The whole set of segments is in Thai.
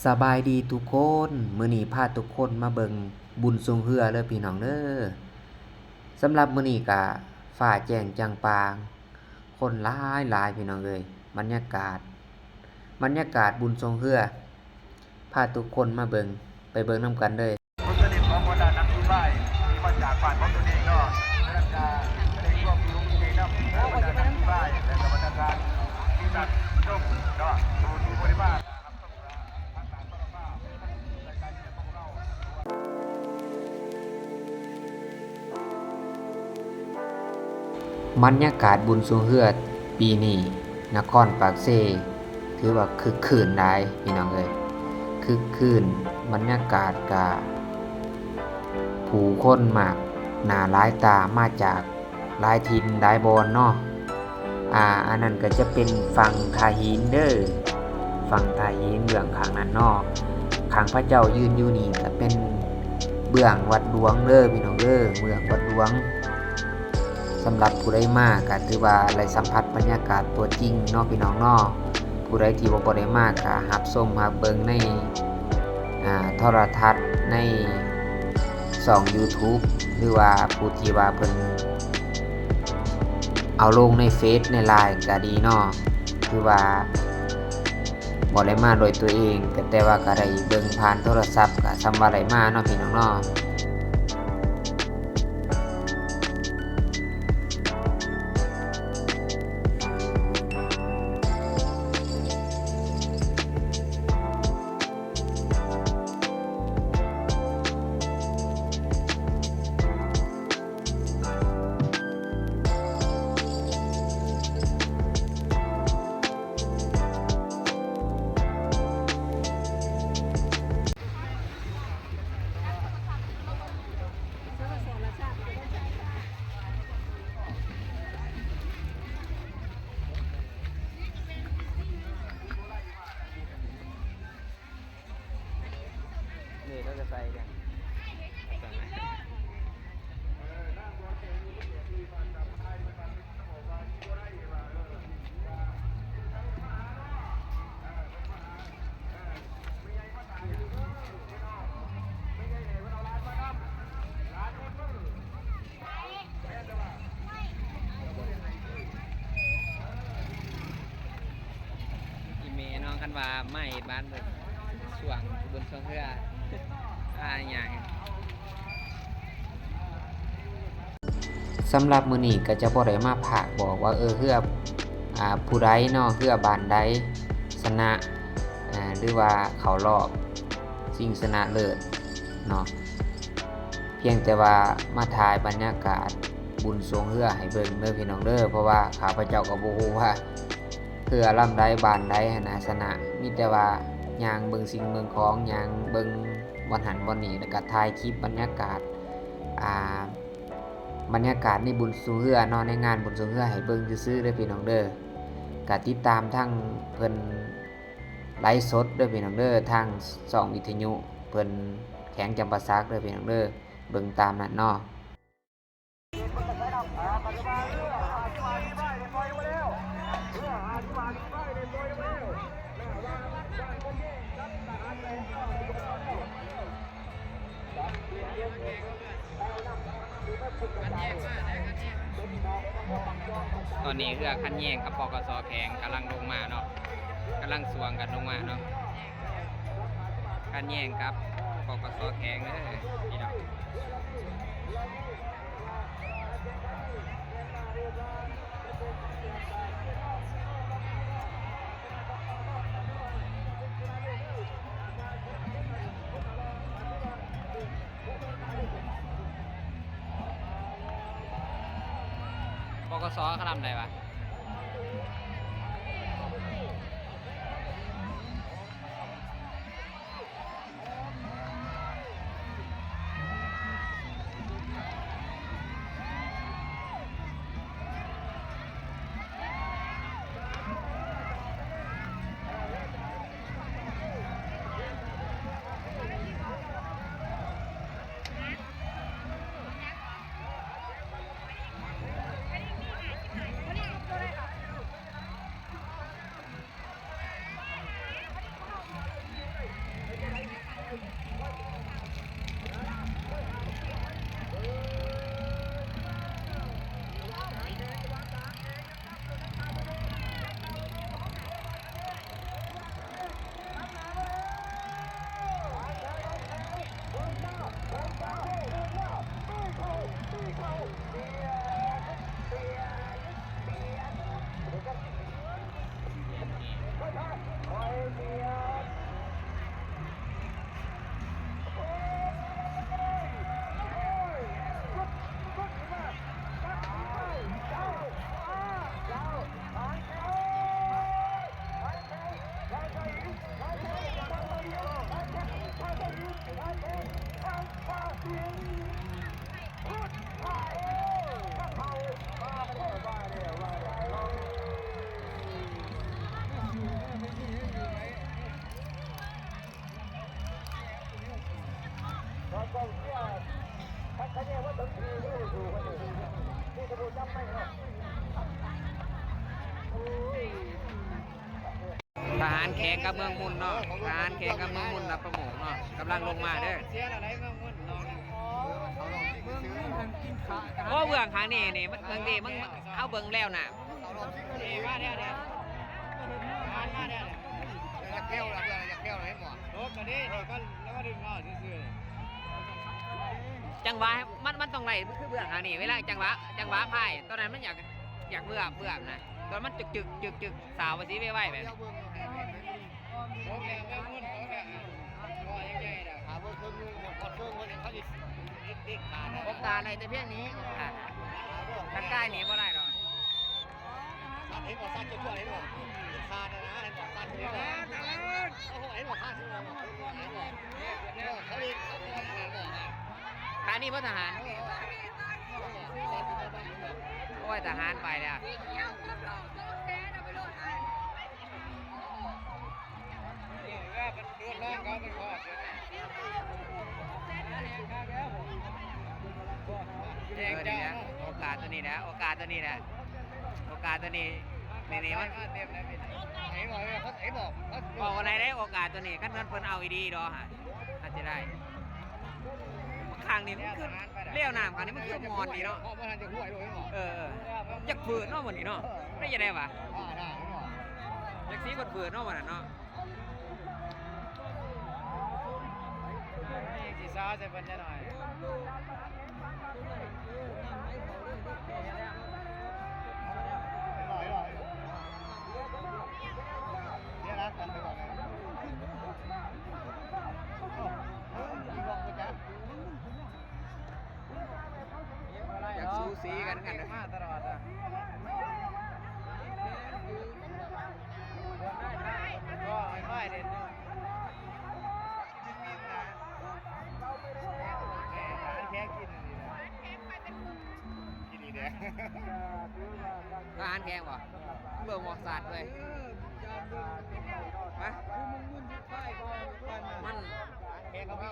สบายดีทุกคนมื้อนี้พาทุกคนมาเบิ่งบุญทรงเรือเด้อพี่น้องเด้อสำหรับมื้อนี้ก็ฟ้าแจ้งแจ่างป่างคนหลายพี่น้องเอ้ยบรรยากาศบุญทรงเรือพาทุกคนมาเบิ่งไปเบิ่งนำกันเลยคนสนิทของบรรดานักที่บ้านที่มาจากบ้านของตัวเองเนาะแล้วก็ได้ร่วมรู้ใจน้ำบรรดานักที่บ้านและกับบรรดาการที่นักร่วมเนาะดูบริบาลบรรยากาศบุญทรงเรือปีนี้นครปากเซถือว่าคึกคืนหลายพี่น้องเอ้ยคึกคืนบรรยากาศก็ผู้คนมากหน้าหลายตามาจากหลายถิ่นหลายบอนเนาะอันนั้นก็จะเป็นฝั่งทาหินเด้อฝั่งทาหินเบื้องข้างนั้นเนาะข้างพระเจ้ายืนอยู่นี่ก็เป็นเบื้องวัดหลวงเด้อพี่น้องเด้อเบื้องวัดหลวงสำหรับผู้ใดมาก็ถือว่าได้สัมผัสบรรยากาศตัวจริงเนาะพี่น้องเนาะผู้ใดที่บ่ได้มาก็รับชมรับเบิ่งในโทรทัศน์ในช่อง YouTube หรือว่าผู้ที่ว่าเพิ่นเอาลงในเฟซใน LINE ก็ดีเนาะคือว่าบ่ได้มาโดยตัวเองก็แต่ว่าก็ได้เบิ่งผ่านโทรศัพท์ก็สำว่าได้มาเนาะพี่น้องเนาะนี่เราจะใส่กันอีเมน้องคันว่าไม่บ้านเบิดช่วงบนช่วงเรืออย่างสำหรับมื้อนี้ก็จะบ่ได้มาพากบอกว่าเรือผู้ใดเนาะเรือบ้านใดชนะหรือว่าเข้ารอบชิงชนะเลิศเนาะเพียงแต่ว่ามาถ่ายบรรยากาศบุญทรงเรือให้เบิ่งเด้อพี่น้องเด้อเพราะว่าข้าพเจ้าก็บ่ฮู้ว่าเรือลำใดบ้านใดหั้นนะชนะมีแต่ว่าย่างเบิ่งสิ่งเบิ่งของย่างเบิ่งวันหันวันนี้แล้วก็ถ่ายคลิปบรรยากาศบรรยากาศในบุญทรงเรือเนาะในงานบุญทรงเรือให้เบิ่งซื่อๆเด้อพี่น้องเด้อก็ติดตามทั้งเพิ่นไลฟ์สดเด้อพี่น้องเด้อทางช่องวิทยุเพิ่นแข็งจำปาสักเด้อพี่น้องเด้อเบิ่งตามนั้นเนาะตอนนี้เรือคันแยงกับปกส.แข็งกำลังลงมาเนาะกำลังสวงกันลงมาเนาะคันแยงกับปกส.แข็งเด้อพี่น้องปกส.เขาทำอะไรวะ ทหารแขกกับเมืองมุนเนาะทหารแขกกับเมืองมุนรับประโมงเนาะกำลังลงมาเด้อ เสียอะไรเมืองมุ่นน้องเมืองมุ่นทางกินขา โอ้เบื้องทางนี่นี่มันเมืองดีมึงเอาเบิ่งแล้วน่ะ ดีมาเนี่ยเนี่ยมาเนี่ยอยากเที่ยวอะไรอยากเที่ยวอะไรหมดรถกันนี่นี่ก็แล้วก็ดึงเอาซื่อ จังหวะมันต้องไหลมันคือเบื้องทางนี่เวลาจังหวะพายตอนนั้นมันอยากเบื่อนะตอนมันจึกสาวไปสิไว้แบบ ๆโอเคเมืองมุ่นโอเคก็ยังไงเด้อหาเบอร์เครื่องนึงหมดพอเครื่องคนเขาจะติ๊กขาด โอกาสในแต่เพียงนี้ถ้าใกล้หนีบ่ได้หรอก ขาดเห็นบอกขาดจะช่วยเห็นบอกขาดนะเห็นบอกขาดเห็นนะโอ้โหเห็นบอกขาดใช่ไหมเขาเรียกเขาเรียกอะไรบอกอ่ะ ทางนี้เพราะทหารโอ้ยทหารไปแล้ว นี่ว่ามันโดนน้องเขาเป็นขอดแจงเจ้า โอกาสตัวนี้นะโอกาสตัวนี้นะโอกาสตัวนี้นี่มัน เต็มแล้วไอ้บอกไอ้บอก บอกอะไรได้โอกาสตัวนี้ขั้นเพิ่นเอาอีดีดอฮะอาจจะได้ข้างนี้มันคือเลี้ยวน้ำข้างนี้มันคือมอนดีเนาะ เพราะมันจะห่วยด้วยหรอ อยากฝืนเนาะวันนี้เนาะได้ยังไงวะ ได้หรอ อยากสีฝืนเนาะวันนั้นเนาะ นี่สีซ้าใส่เพิ่นได้หน่อยเนี่ยรักกันไปก่อนเลยมีบอกกูจ้ะ อยากสูสีกันกัน มาตลอดอ่ะก็ไม่เด่นแค่กินกินดีเด้อ ทหารแข่งวะเบิ่งหมอกศาสตร์เลยไปมัน แค่เขาพี่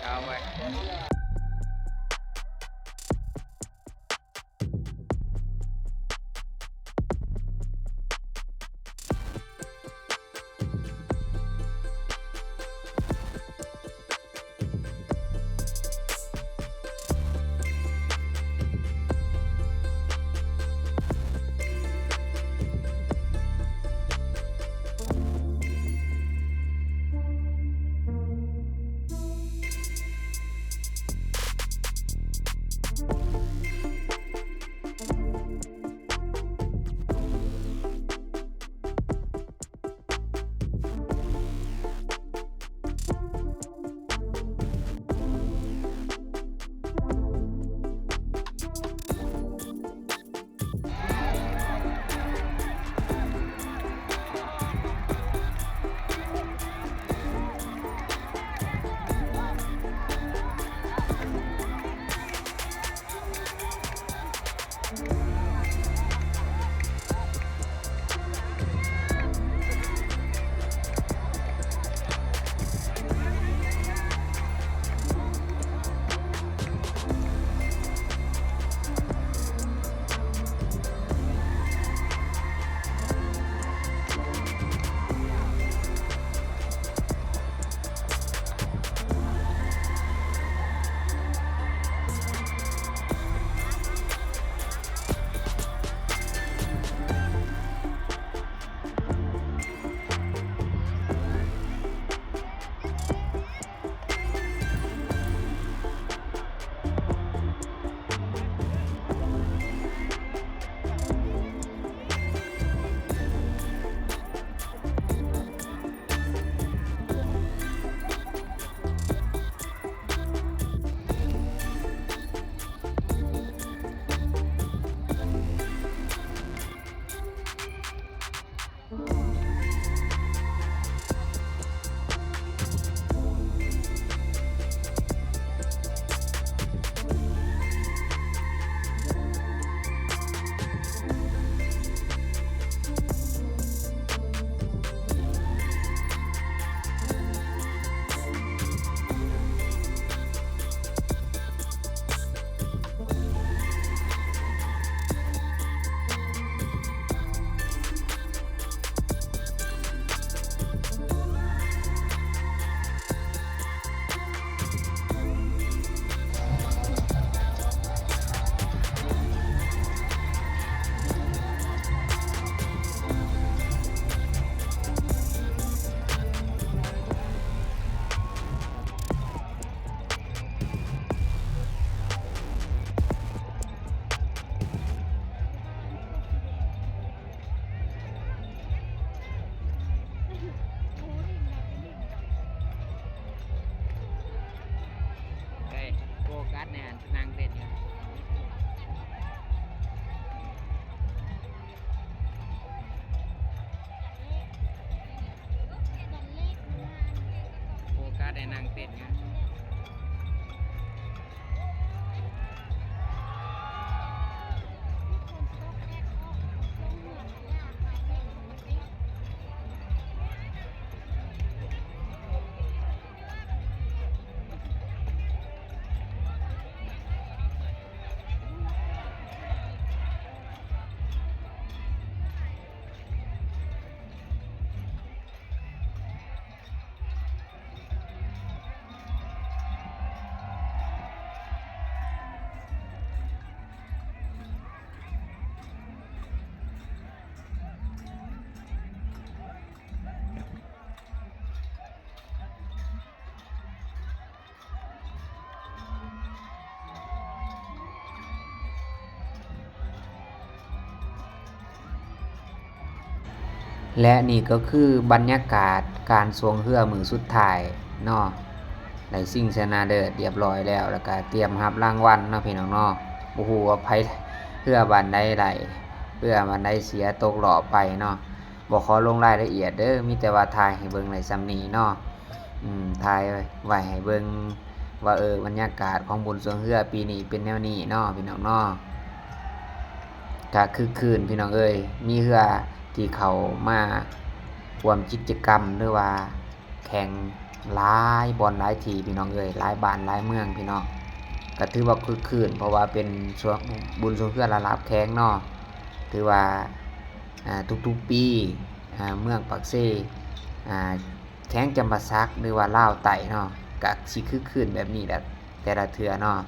เอาไป เป็นไงและนี่ก็คือบรรยากาศการสวงเรือมือสุดท้ายเนาะได้สิ่งชนะเลิศเรียบร้อยแล้วแล้วก็เตรียมรับรางวัลเนาะพี่น้องเนาะบ่ฮู้ว่าไผเรือบ้านใดไหลเรือบ้านใดเสียตกรอบไปเนาะบ่ขอลงรายละเอียดเด้อมีแต่ว่าถ่ายให้เบิ่งได้ส่ำนี้เนาะถ่ายไว้ให้เบิ่งว่าบรรยากาศของบุญสวงเรือปีนี้เป็นแนวนี้เนาะพี่น้องเนาะก็คึกคืนพี่น้องมีเรือที่เขามาร่วมกิจกรรมหรือว่าแข่งหลายบอนหลายทีพี่น้องหลายบ้านหลายเมืองพี่น้องก็ถือว่าคึกคืนเพราะว่าเป็นบุญสวงเรือระลับแข้งเนาะถือว่าทุกๆปีเมืองปากเซ่แข้งจำปาสักหรือว่าลาวไต่เนาะก็สิคึกคืนแบบนี้แหละแต่ละเทื่อเนาะ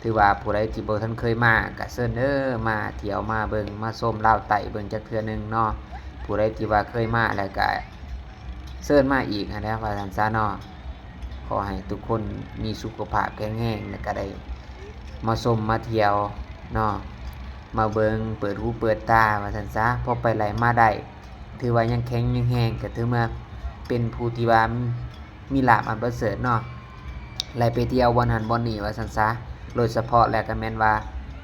ถือว่าผู้ใดที่บ่ทันเคยมาก็เชิญมาเที่ยวมาเบิ่งมาชมลาวไต่เบิ่งจักเทื่อนึงเนาะผู้ใดที่ว่าเคยมาแล้วก็เชิญมาอีกหั้นแหละว่าซั่นซะเนาะขอให้ทุกคนมีสุขภาพแข็งแรงแล้วก็ได้มาชมมาเที่ยวเนาะมาเบิ่งเปิดหูเปิดตาว่าซั่นซะพอไปไหลมาได้ถือว่ายังแข็งยังแรงก็ถือว่าเป็นผู้ที่ว่ามีลาภอันประเสริฐเนาะไหลไปเที่ยวบ่อนหันบ่อนนี่ว่าซั่นซะโดยเฉพาะแล้วก็แม่นว่า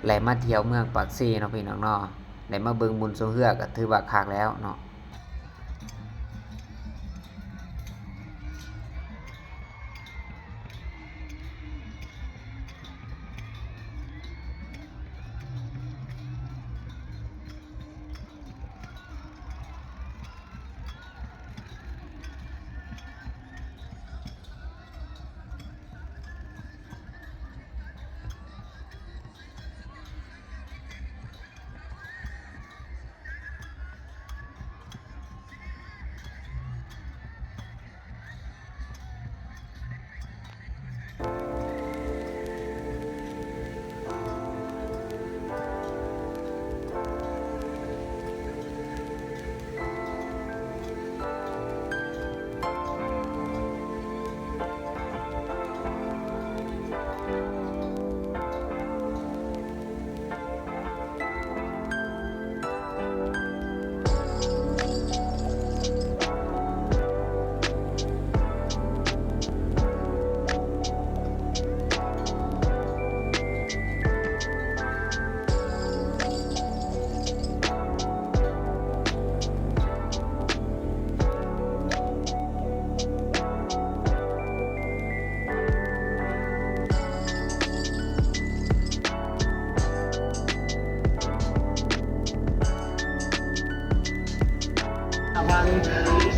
ไหลมาเที่ยวเมืองปากเซ่เนาะพี่น้องเนาะได้มาเบิ่งบุญสวงเรือก็ถือว่าคักแล้วเนาะ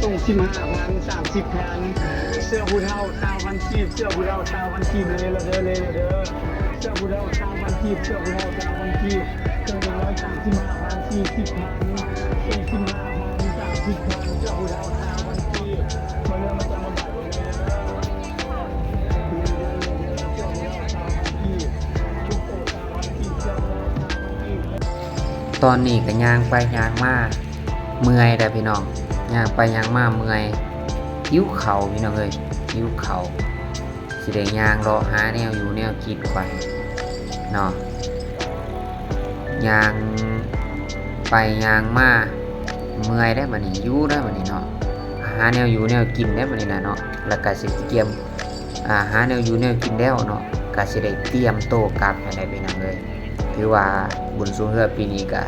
ส่ง15,000 30,000เสื้อผู้เฒ่า20,000กีบเสื้อผู้เฒ่า20,000กีบเลยละเด้อเสื้อผู้เฒ่า20,000กีบเสื้อผู้เฒ่า20,000กีบเครื่อง135,000 40,000 45,000 30,000เสื้อผู้เฒ่า20,000กีบมาเรื่องมาจำมาบัตรเลยเด้อเสื้อผู้เฒ่า20,000กีบทุกโต๊ะ20,000กีบเสื้อผู้เฒ่า20,000กีบ ตอนนี้ก็ย่างไปย่างมาเมื่อยแต่พี่น้องย่างไปย่างมาเมื่อยหิวเข่าพี่น้องหิวเข่าสิได้ย่างรอหาแนวอยู่แนวกินไปเนาะย่างไปย่างมาเมื่อยได้บัดนี้อยู่ได้บัดนี้เนาะหาแนวอยู่แนวกินได้บัดนี้นะเนาะแล้วก็สิเตรียมหาแนวอยู่แนวกินแล้วเนาะก็สิได้เตรียมโตกลับให้ได้พี่น้องถือว่าบุญสวงเรือปีนี้ก็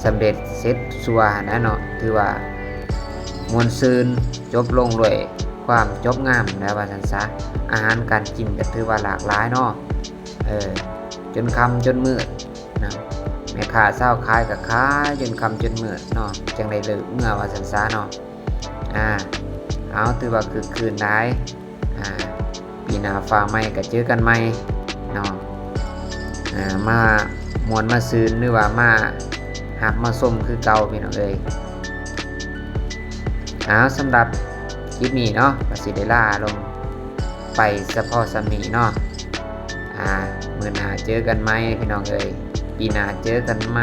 สำเร็จเสร็จสัวนะเนาะถือว่ามวลซืนจบลงด้วย ความจบงามแล้วว่าซั่นซะอาหารการกินก็ถือว่าหลากหลายเนาะจนค่ำจนมืดนะแม่ค้าเช้าขายก็ขายจนค่ำจนมืดเนาะจังได้เลิกเมื่อว่าซั่นซะเนาะเอาถือว่าคือคืนหลายปีหน้าฟ้าใหม่ก็เจอกันใหม่เนาะมามวนมาซื้นหรือว่ามาหับมาส้มคือเก่าพี่น้องเอ้ยสำหรับคลิปนี้เนาะก็สิได้ลาลงไปเฉพาะสำนี้เนาะมื้อหน้าเจอกันไหมพี่น้องเอ้ยปีหน้าเจอกันไหม